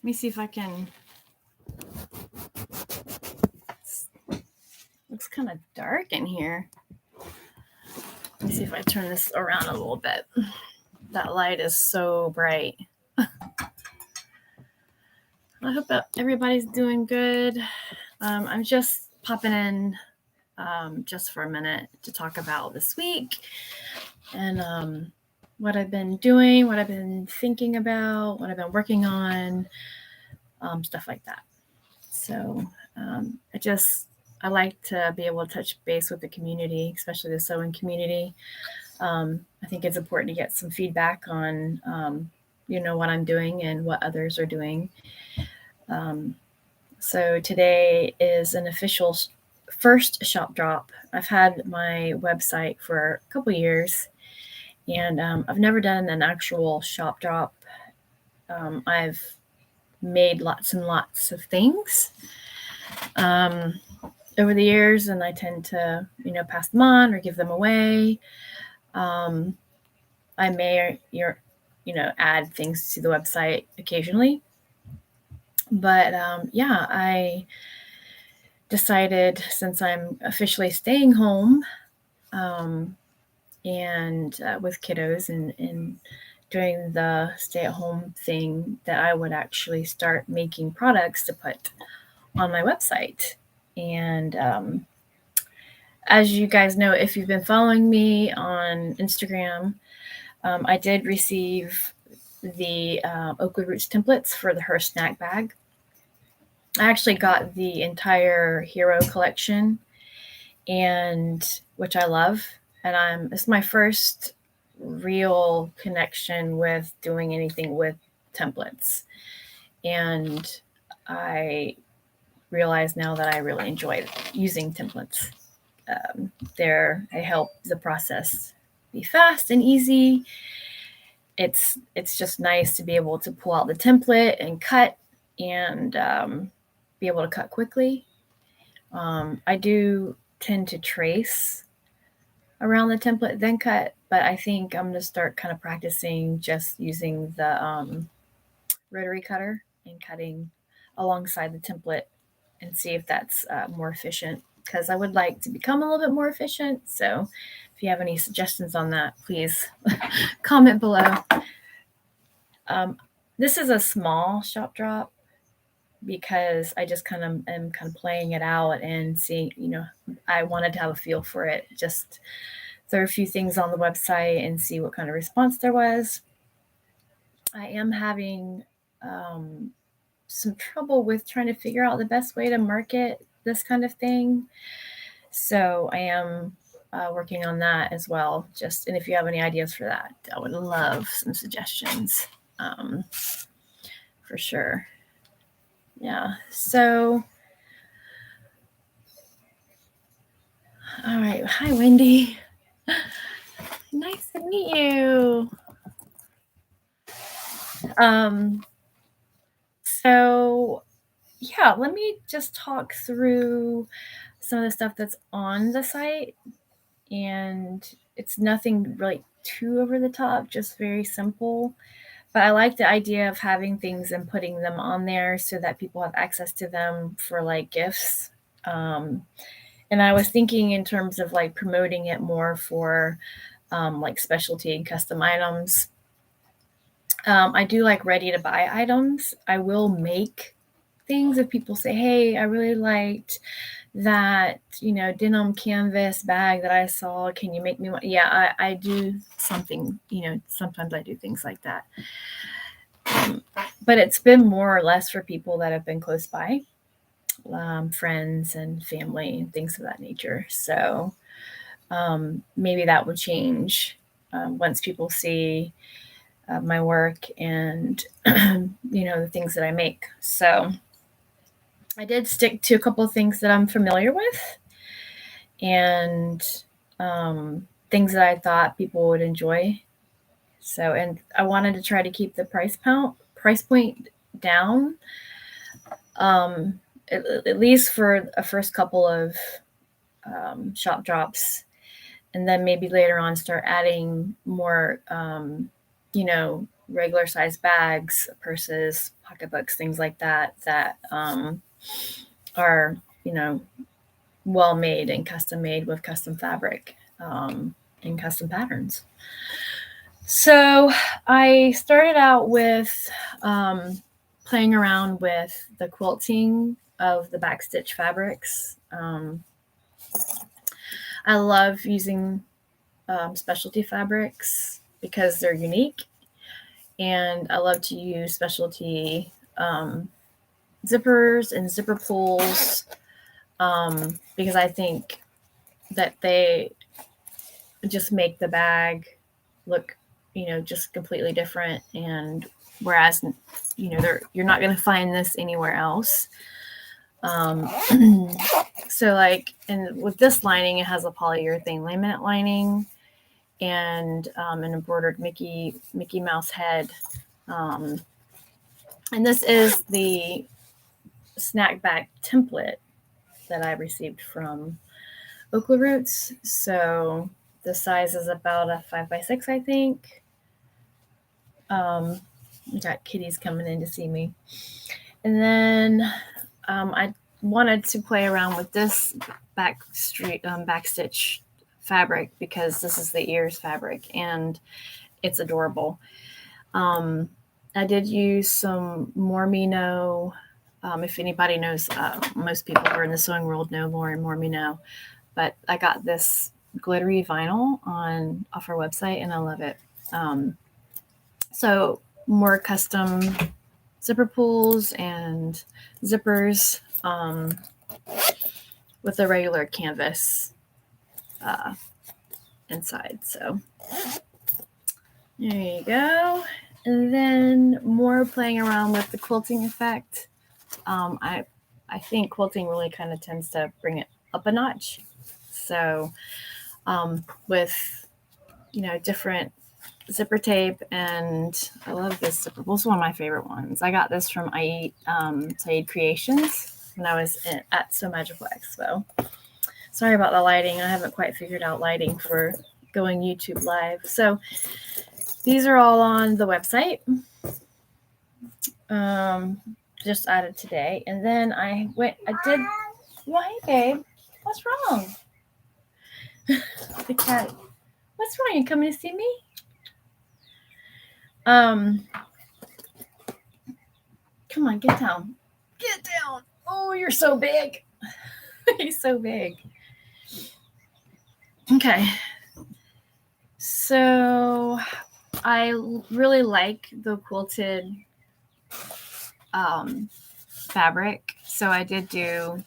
me see if I can. Looks kind of dark in here. Let me see if I turn this around a little bit. That light is so bright. I hope that everybody's doing good. I'm just popping in just for a minute to talk about this week and what I've been doing, what I've been thinking about, what I've been working on, stuff like that. So I like to be able to touch base with the community, especially the sewing community. I think it's important to get some feedback on, what I'm doing and what others are doing. So today is an official first shop drop. I've had my website for a couple years, and I've never done an actual shop drop. I've made lots and lots of things over the years, and I tend to, pass them on or give them away. I may, add things to the website occasionally. But I decided, since I'm officially staying home and with kiddos and doing the stay-at-home thing, that I would actually start making products to put on my website. And as you guys know, if you've been following me on Instagram, I did receive the Oakley Roots templates for her snack bag. I actually got the entire Hero collection, and which I love. And it's my first real connection with doing anything with templates. And I realize now that I really enjoy using templates. They help the process be fast and easy. It's just nice to be able to pull out the template and cut and be able to cut quickly. I do tend to trace around the template, then cut, but I think I'm going to start kind of practicing just using the rotary cutter and cutting alongside the template and see if that's more efficient, because I would like to become a little bit more efficient. So if you have any suggestions on that, please comment below. This is a small shop drop because I just am playing it out and seeing, I wanted to have a feel for it. Just throw a few things on the website and see what kind of response there was. I am having some trouble with trying to figure out the best way to market this kind of thing. So I am working on that as well. And if you have any ideas for that, I would love some suggestions for sure. Yeah. So, all right. Hi, Wendy. Nice to meet you. So yeah, let me just talk through some of the stuff that's on the site. And it's nothing really too over the top, just very simple. But I like the idea of having things and putting them on there so that people have access to them for like gifts. And I was thinking in terms of like promoting it more for like specialty and custom items. I do like ready to buy items. I will make things if people say, hey, I really liked that, denim canvas bag that I saw. Can you make me one? Yeah, I do something, sometimes I do things like that. But it's been more or less for people that have been close by, friends and family and things of that nature. So maybe that will change once people see my work and, the things that I make. So I did stick to a couple of things that I'm familiar with and things that I thought people would enjoy. So, and I wanted to try to keep the price point down, at least for a first couple of shop drops, and then maybe later on start adding more, regular size bags, purses, pocketbooks, things like that, that are, well made and custom made with custom fabric and custom patterns. So I started out with playing around with the quilting of the backstitch fabrics. I love using specialty fabrics because they're unique, and I love to use specialty zippers and zipper pulls because I think that they just make the bag look, just completely different. And whereas, you're not going to find this anywhere else. So like, and with this lining, it has a polyurethane laminate lining and an embroidered Mickey Mouse head. And this is the snack bag template that I received from Okla Roots. So the size is about a 5x6, I think. We got kitties coming in to see me. And then I wanted to play around with this backstitch fabric because this is the ears fabric and it's adorable. I did use some Mormino. If anybody knows, most people who are in the sewing world know Lauren Mormino, but I got this glittery vinyl off our website and I love it. So more custom zipper pulls and zippers with a regular canvas inside. So there you go. And then more playing around with the quilting effect. I think quilting really kind of tends to bring it up a notch. So with, different zipper tape, and I love this zipper. This is one of my favorite ones. I got this from Saeed Creations when I was at So Magical Expo. Sorry about the lighting. I haven't quite figured out lighting for going YouTube live. So these are all on the website. Just added today. And then I did, well, hey babe, what's wrong? The cat, what's wrong? You coming to see me? Come on, get down. Get down. Oh, you're so big. He's so big. Okay. So I really like the quilted fabric. So I did do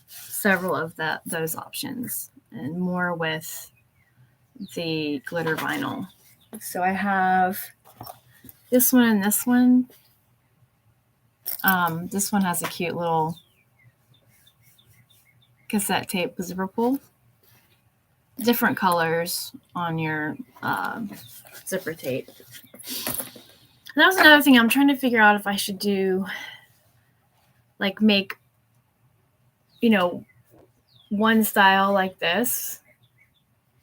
several of those options and more with the glitter vinyl. So I have this one and this one. This one has a cute little cassette tape zipper pull. Different colors on your zipper tape. And that was another thing I'm trying to figure out if I should do, like make, one style like this,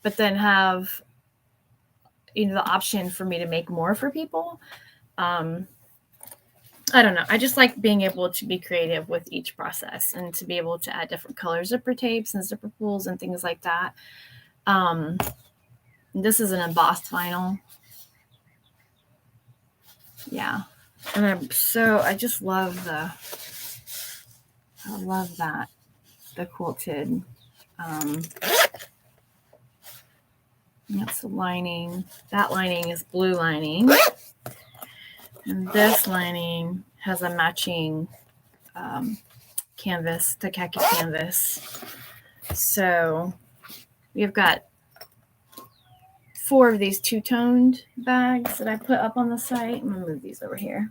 but then have, the option for me to make more for people. I don't know. I just like being able to be creative with each process and to be able to add different color zipper tapes and zipper pulls and things like that. This is an embossed vinyl. Yeah. And I just love that. The quilted. That's the lining. That lining is blue lining. And this lining has a matching canvas, the khaki canvas. So we've got 4 of these two-toned bags that I put up on the site. I'm going to move these over here.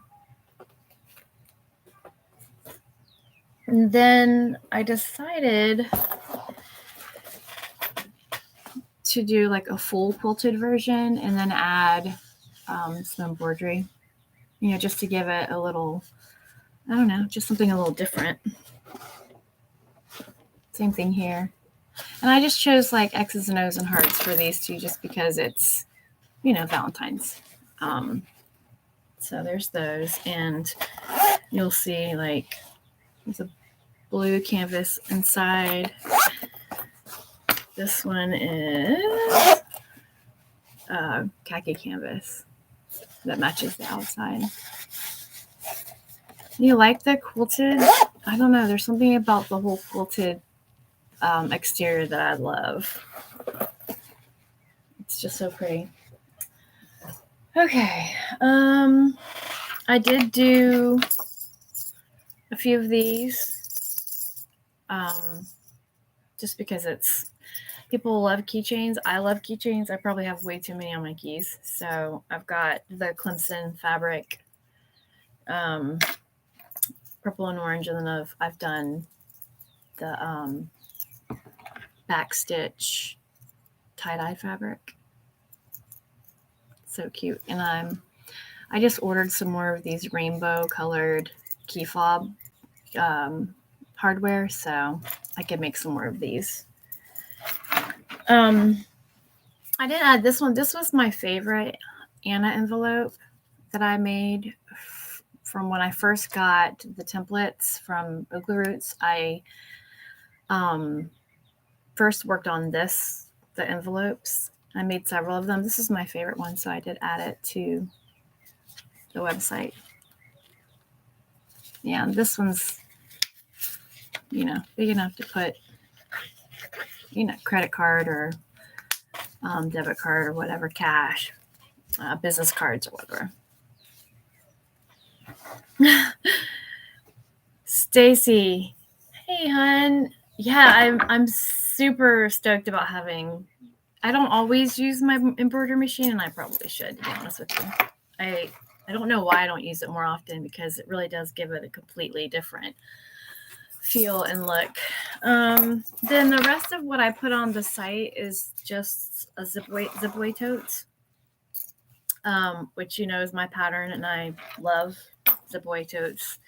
And then I decided to do like a full quilted version and then add some embroidery, just to give it a little, I don't know, just something a little different. Same thing here. And I just chose like X's and O's and hearts for these two just because it's, Valentine's. So there's those, and you'll see like there's a blue canvas inside. This one is khaki canvas that matches the outside. You like the quilted? I don't know. There's something about the whole quilted exterior that I love. It's just so pretty. Okay. I did do a few of these just because people love keychains. I love keychains. I probably have way too many on my keys. So I've got the Clemson fabric, purple and orange, and then I've done the backstitch tie-dye fabric. So cute. And I just ordered some more of these rainbow colored key fob hardware, so I could make some more of these. I did add this one. This was my favorite Anna envelope that I made from when I first got the templates from Oakley Roots. I first worked on the envelopes. I made several of them. This is my favorite one, so I did add it to the website. Yeah, this one's, big enough to put, credit card or debit card or whatever, cash, business cards or whatever. Stacy, hey, hun. Yeah, I'm super stoked about having. I don't always use my embroidery machine, and I probably should, to be honest with you. I don't know why I don't use it more often, because it really does give it a completely different feel and look. Then the rest of what I put on the site is just a zip-away totes, which is my pattern, and I love zip-away totes.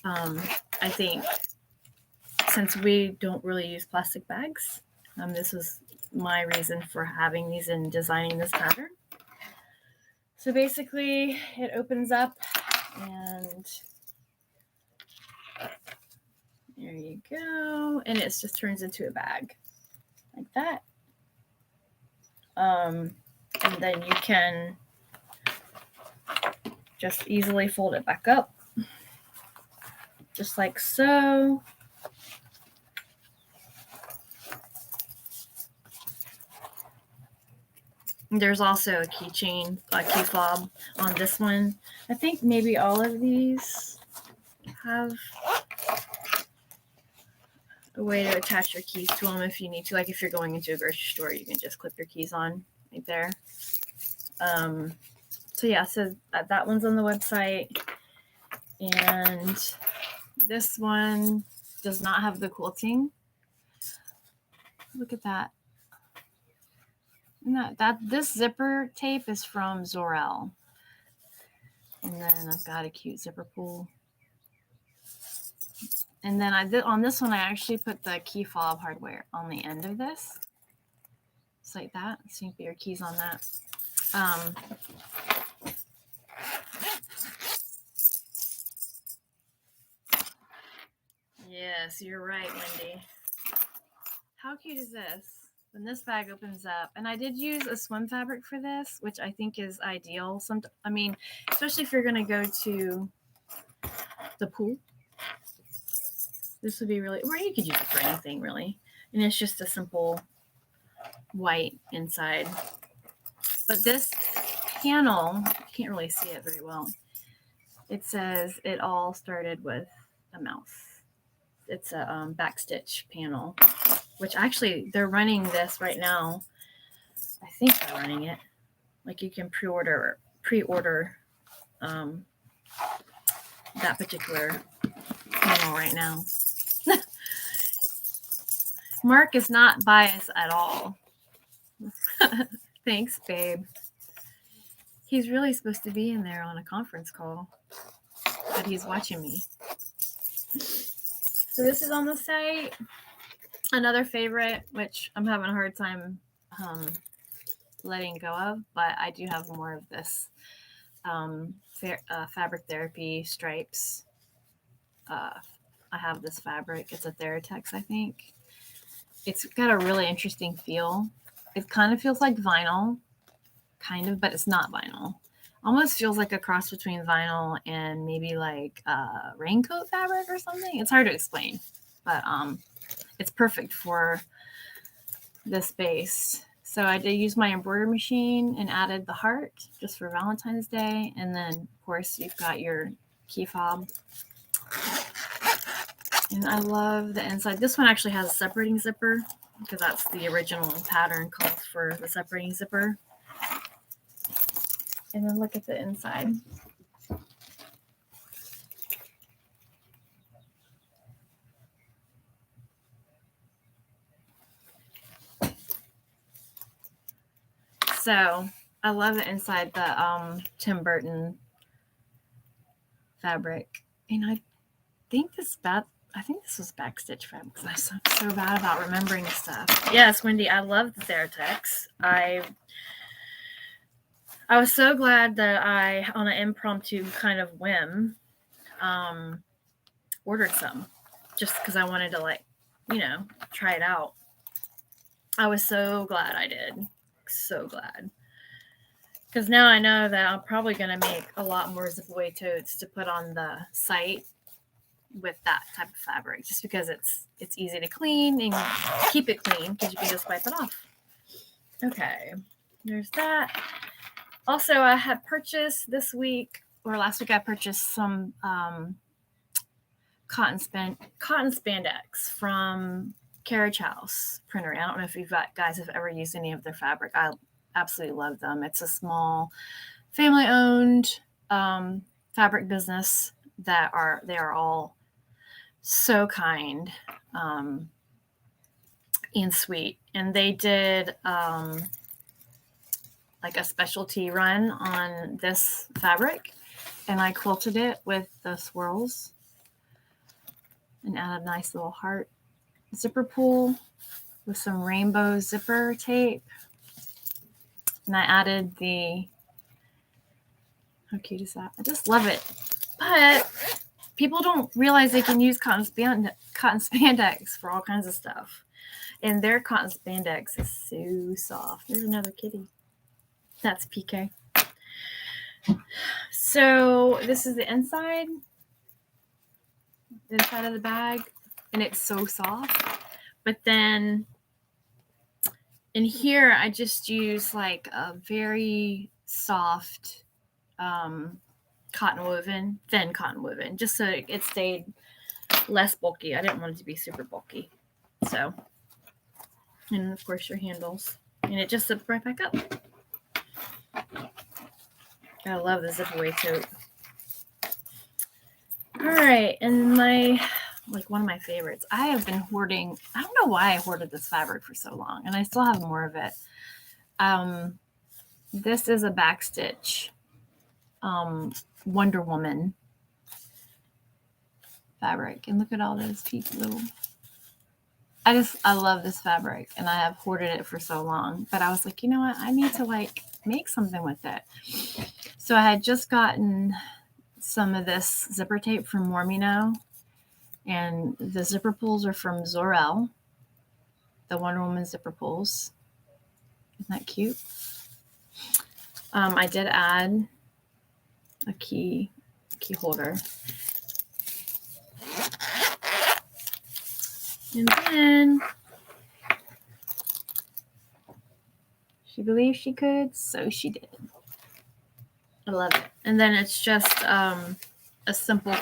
I think since we don't really use plastic bags, this was my reason for having these and designing this pattern. So basically it opens up and there you go. And it just turns into a bag like that. And then you can just easily fold it back up, just like so. There's also a keychain, a key fob on this one. I think maybe all of these have a way to attach your keys to them if you need to. Like if you're going into a grocery store, you can just clip your keys on right there. So yeah, so that one's on the website. And this one does not have the quilting. Look at that. This zipper tape is from Zorel. And then I've got a cute zipper pull. And then on this one, I actually put the key fob hardware on the end of this. Just like that. So you can put your keys on that. Yes, you're right, Wendy. How cute is this? When this bag opens up, and I did use a swim fabric for this, which I think is ideal. Especially if you're going to go to the pool. This would be really, or you could use it for anything really. And it's just a simple white inside. But this panel, you can't really see it very well. It says it all started with a mouse. It's a backstitch panel, which actually they're running this right now. I think they're running it. Like you can pre-order that particular panel right now. Mark is not biased at all. Thanks, babe. He's really supposed to be in there on a conference call, but he's watching me. So this is on the site. Another favorite, which I'm having a hard time letting go of, but I do have more of this fabric therapy stripes. I have this fabric. It's a Theratex, I think. It's got a really interesting feel. It kind of feels like vinyl, kind of, but it's not vinyl. Almost feels like a cross between vinyl and maybe like raincoat fabric or something. It's hard to explain, but it's perfect for this base. So I did use my embroidery machine and added the heart just for Valentine's Day. And then, of course, you've got your key fob. And I love the inside. This one actually has a separating zipper because that's the original pattern calls for the separating zipper. And then look at the inside. So I love the inside, the Tim Burton fabric. And I think this was backstitch fabric because I'm so bad about remembering stuff. Yes, Wendy, I love the Theratex. I was so glad that I, on an impromptu kind of whim, ordered some just because I wanted to try it out. I was so glad I did. So glad. Because now I know that I'm probably going to make a lot more zip-away totes to put on the site with that type of fabric, just because it's easy to clean and keep it clean because you can just wipe it off. Okay, there's that. Also, I had purchased last week, I purchased some cotton spandex from Carriage House Printer. I don't know if you guys have ever used any of their fabric. I absolutely love them. It's a small family-owned fabric business they are all so kind and sweet. And they did like a specialty run on this fabric, and I quilted it with the swirls and added a nice little heart zipper pull with some rainbow zipper tape. And I added how cute is that? I just love it. But people don't realize they can use cotton spandex for all kinds of stuff. And their cotton spandex is so soft. There's another kitty. That's PK. So this is the inside of the bag. And it's so soft. But then in here, I just use like a very soft thin cotton woven, just so it stayed less bulky. I didn't want it to be super bulky. So, and of course your handles. And it just zips right back up. I love the zip-away tote. All right, and one of my favorites. I have been hoarding. I don't know why I hoarded this fabric for so long, and I still have more of it. This is a backstitch Wonder Woman fabric, and look at all those little. I love this fabric, and I have hoarded it for so long. But I was like, you know what? I need to make something with it. So I had just gotten some of this zipper tape from Mormino, and the zipper pulls are from Zorel, the Wonder Woman zipper pulls. Isn't that cute? I did add a key holder. And then she believed she could, so she did. I love it. And then it's just a simple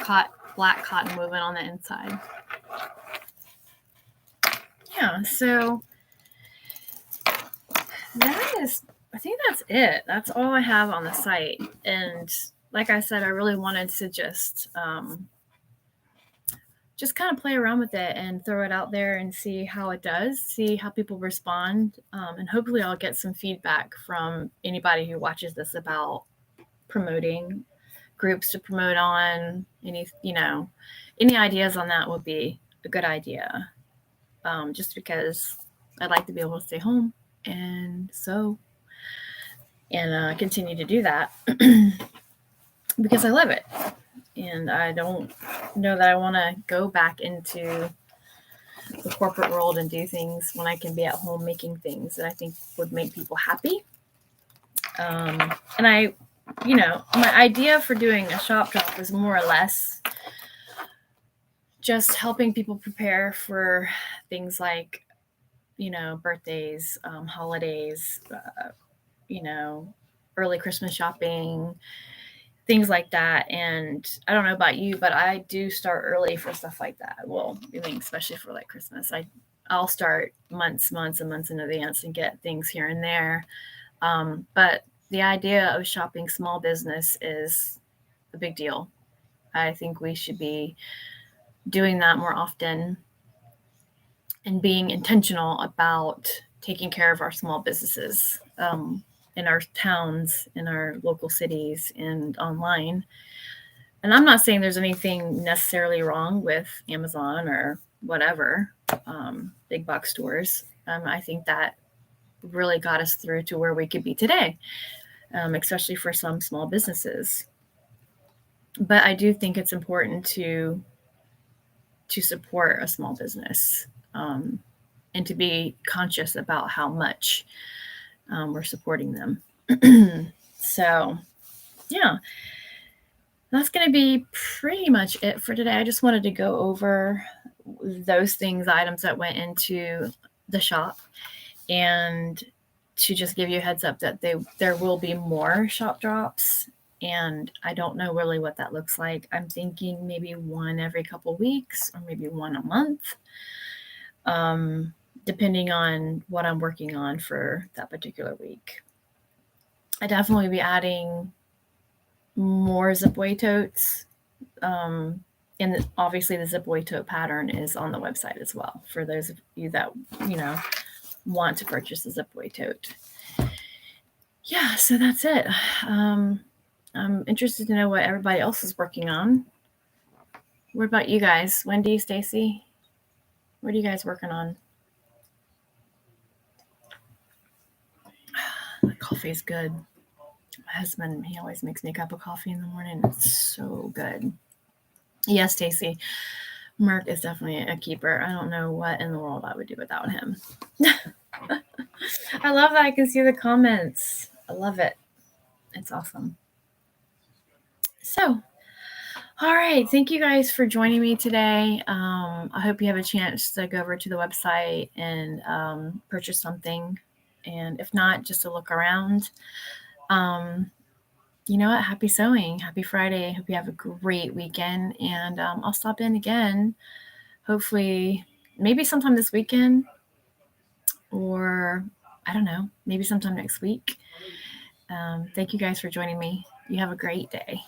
black cotton woven on the inside. Yeah, so I think that's it. That's all I have on the site. And like I said, I really wanted to just kind of play around with it and throw it out there and see how it does, see how people respond. And hopefully I'll get some feedback from anybody who watches this about promoting groups to promote on. Any ideas on that would be a good idea. Just because I'd like to be able to stay home and sew. and continue to do that because I love it. And I don't know that I want to go back into the corporate world and do things when I can be at home making things that I think would make people happy. And I, my idea for doing a shop drop was more or less just helping people prepare for things like, birthdays, holidays, early Christmas shopping, things like that. And I don't know about you, but I do start early for stuff like that. Well, I mean, especially for like Christmas, I'll start months and months in advance and get things here and there. But the idea of shopping small business is a big deal. I think we should be doing that more often and being intentional about taking care of our small businesses in our towns, in our local cities, and online. And I'm not saying there's anything necessarily wrong with Amazon or whatever, big box stores. I think that really got us through to where we could be today, especially for some small businesses. But I do think it's important to support a small business, and to be conscious about how much we're supporting them. So, yeah, that's going to be pretty much it for today. I just wanted to go over those items that went into the shop, and to just give you a heads up that there will be more shop drops. And I don't know really what that looks like. I'm thinking maybe one every couple weeks or maybe one a month, depending on what I'm working on for that particular week. I definitely be adding more Zipway totes. And obviously the Zipway tote pattern is on the website as well for those of you that, want to purchase a Zipway tote. Yeah, so that's it. I'm interested to know what everybody else is working on. What about you guys? Wendy, Stacy? What are you guys working on? The coffee's good. My husband, he always makes me a cup of coffee in the morning. It's so good. Yes, Stacy. Mark is definitely a keeper. I don't know what in the world I would do without him. I love that I can see the comments. I love it. It's awesome. So, all right. Thank you guys for joining me today. I hope you have a chance to go over to the website and purchase something. And if not, just to look around. You know what? Happy sewing. Happy Friday. Hope you have a great weekend. And I'll stop in again, hopefully, maybe sometime this weekend, or I don't know, maybe sometime next week. Thank you guys for joining me. You have a great day.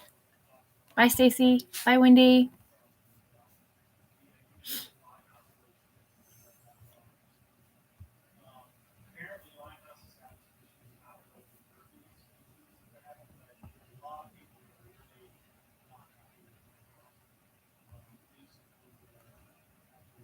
Bye, Stacy. Bye, Wendy.